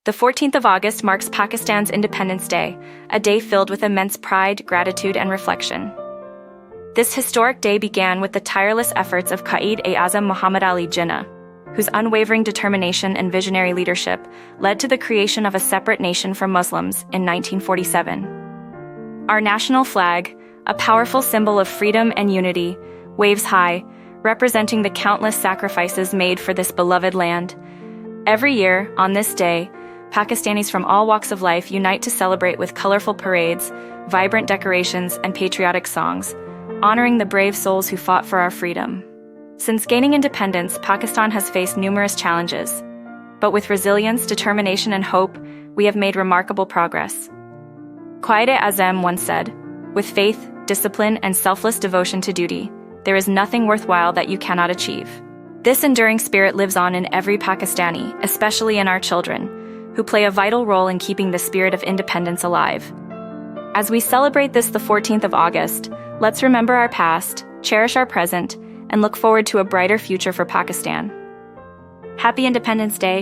The 14th of August marks Pakistan's Independence Day, a day filled with immense pride, gratitude, and reflection. This historic day began with the tireless efforts of Quaid-e-Azam Muhammad Ali Jinnah, whose unwavering determination and visionary leadership led to the creation of a separate nation for Muslims in 1947. Our national flag, a powerful symbol of freedom and unity, waves high, representing the countless sacrifices made for this beloved land. Every year, on this day, Pakistanis from all walks of life unite to celebrate with colorful parades, vibrant decorations, and patriotic songs, honoring the brave souls who fought for our freedom. Since gaining independence, Pakistan has faced numerous challenges. But with resilience, determination, and hope, we have made remarkable progress. Quaid-e-Azam once said, "With faith, discipline, and selfless devotion to duty, there is nothing worthwhile that you cannot achieve." This enduring spirit lives on in every Pakistani, especially in our children, who play a vital role in keeping the spirit of independence alive. As we celebrate this the 14th of August, let's remember our past, cherish our present, and look forward to a brighter future for Pakistan. Happy Independence Day!